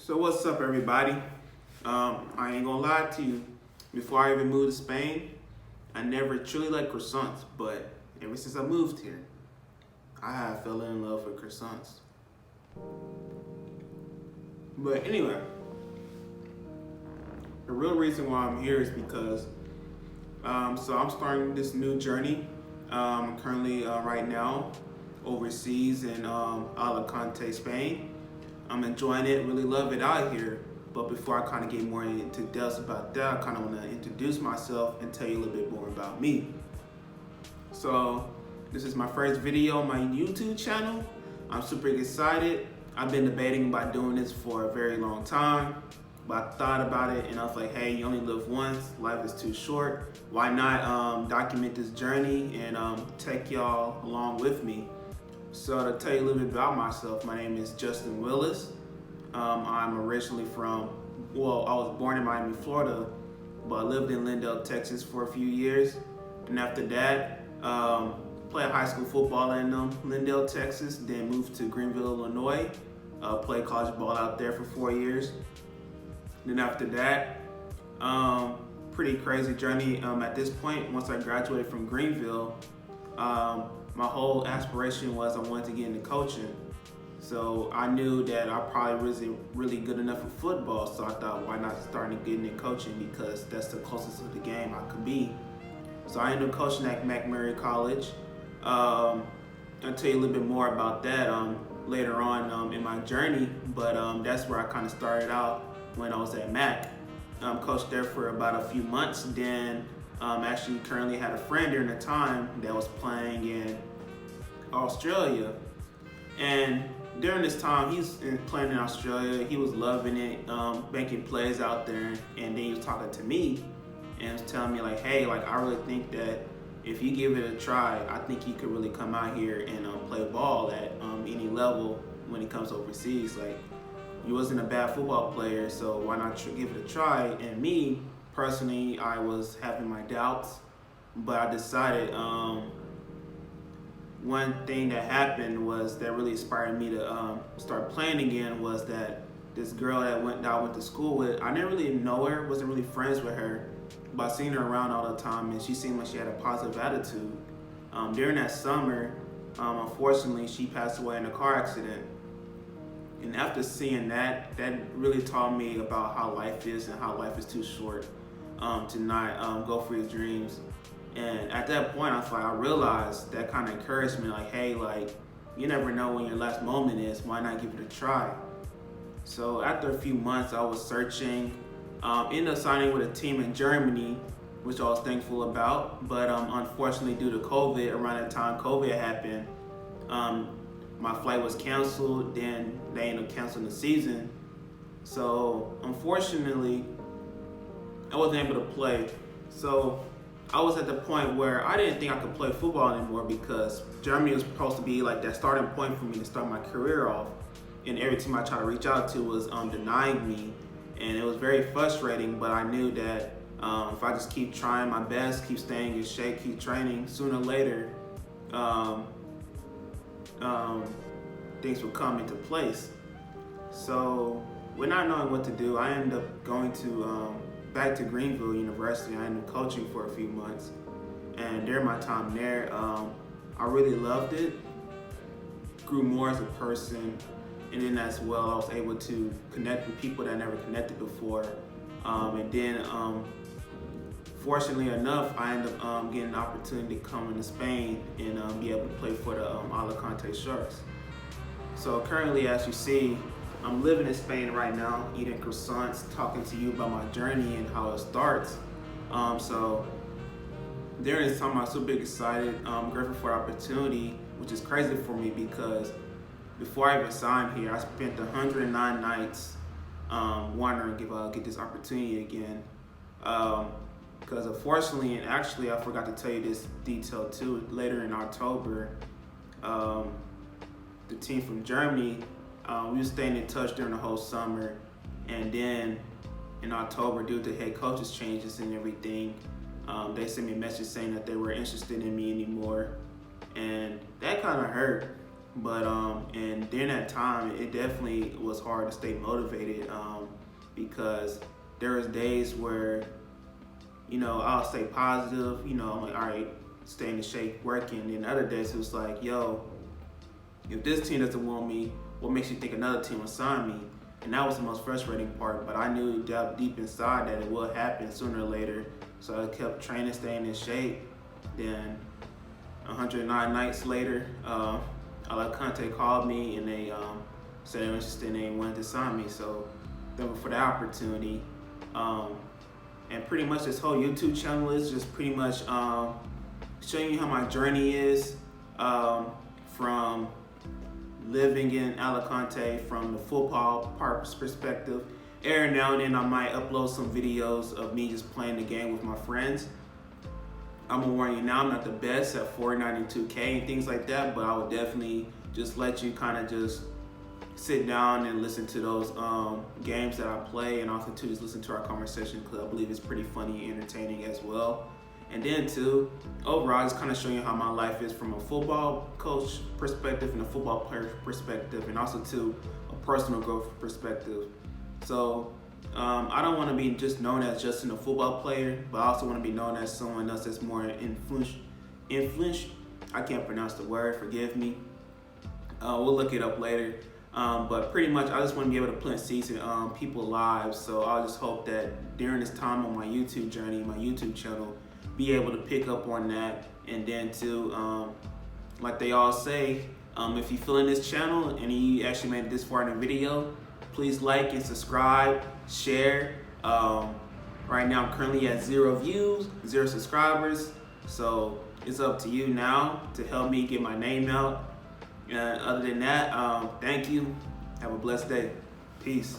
So what's up, everybody? I ain't gonna lie to you. Before I even moved to Spain, I never truly liked croissants, but ever since I moved here, I have fell in love with croissants. But anyway, the real reason why I'm here is because so I'm starting this new journey. Currently right now overseas in Alicante, Spain. I'm enjoying it, really love it out here. But before I kind of get more into depth about that, I kind of want to introduce myself and tell you a little bit more about me. So this is my first video on my YouTube channel. I'm super excited. I've been debating about doing this for a very long time, but I thought about it and I was like, hey, you only live once, life is too short. Why not document this journey and take y'all along with me? So to tell you a little bit about myself, my name is Justin Willis. I'm originally I was born in Miami, Florida, but I lived in Lindale, Texas for a few years. And after that, played high school football in Lindale, Texas, then moved to Greenville, Illinois, played college ball out there for 4 years. Then after that, pretty crazy journey at this point. Once I graduated from Greenville, my whole aspiration was I wanted to get into coaching. So I knew that I probably wasn't really good enough for football, so I thought, why not start getting into coaching, because that's the closest to the game I could be. So I ended up coaching at McMurray College. I'll tell you a little bit more about that later on in my journey, but that's where I kind of started out when I was at Mac. Coached there for about a few months, then actually currently had a friend during the time that was playing in Australia. And during this time, he's playing in Australia, he was loving it, making plays out there, and then he was talking to me and was telling me like, hey, like I really think that if you give it a try, I think you could really come out here and play ball at any level when it comes overseas. Like, you wasn't a bad football player, so why not give it a try? And me, personally, I was having my doubts, but I decided one thing that happened was that really inspired me to start playing again was that this girl that I went to school with, I didn't really know her, wasn't really friends with her, but I seen her around all the time and she seemed like she had a positive attitude. During that summer, unfortunately, she passed away in a car accident. And after seeing that, that really taught me about how life is and how life is too short to not go for your dreams. And at that point, I realized that kind of encouragement, like, hey, like, you never know when your last moment is, why not give it a try? So after a few months, I was searching, ended up signing with a team in Germany, which I was thankful about, but unfortunately due to COVID, around that time COVID happened, my flight was canceled, then they ended up canceling the season. So unfortunately, I wasn't able to play. So I was at the point where I didn't think I could play football anymore because Germany was supposed to be like that starting point for me to start my career off. And every team I tried to reach out to was denying me. And it was very frustrating, but I knew that if I just keep trying my best, keep staying in shape, keep training, sooner or later, things will come into place. So with not knowing what to do, I ended up going to back to Greenville University. I ended up coaching for a few months, and during my time there, I really loved it, grew more as a person, and then as well I was able to connect with people that I never connected before, and then fortunately enough, I ended up getting an opportunity to come into Spain and be able to play for the Alicante Sharks. So currently, as you see, I'm living in Spain right now, eating croissants, talking to you about my journey and how it starts. So during this time, I was super excited, grateful for the opportunity, which is crazy for me because before I even signed here, I spent 109 nights wondering if I'll get this opportunity again. Because unfortunately, and actually I forgot to tell you this detail too, later in October, the team from Germany, we were staying in touch during the whole summer, and then in October, due to head coaches changes and everything, they sent me a message saying that they were interested in me anymore, and that kind of hurt But and during that time, it definitely was hard to stay motivated because there was days where, you know, I'll stay positive, you know, I'm like, all right, staying in shape, working. And other days it was like, yo, if this team doesn't want me, what makes you think another team will sign me? And that was the most frustrating part, but I knew deep inside that it would happen sooner or later. So I kept training, staying in shape. Then 109 nights later, Conte called me and they said they were interested and they wanted to sign me. So thankful for the opportunity. And pretty much this whole YouTube channel is just pretty much showing you how my journey is from living in Alicante from the football part perspective. Every now and then I might upload some videos of me just playing the game with my friends. I'm gonna warn you now, I'm not the best at Fortnite and 2K and things like that, but I would definitely just let you kind of just sit down and listen to those games that I play, and also to just listen to our conversation because I believe it's pretty funny and entertaining as well. And then too, overall, just kind of showing you how my life is from a football coach perspective and a football player perspective, and also to a personal growth perspective. So I don't want to be just known as just a football player, but I also want to be known as someone else that's more influential. I can't pronounce the word, forgive me. We'll look it up later. But pretty much I just want to be able to plant seeds in people's lives. So I just hope that during this time on my YouTube journey, my YouTube channel, be able to pick up on that. And then too, like they all say, if you feel in this channel and you actually made it this far in the video, please like and subscribe, share. Right now I'm currently at 0 views, 0 subscribers. So it's up to you now to help me get my name out. Other than that, thank you. Have a blessed day. Peace.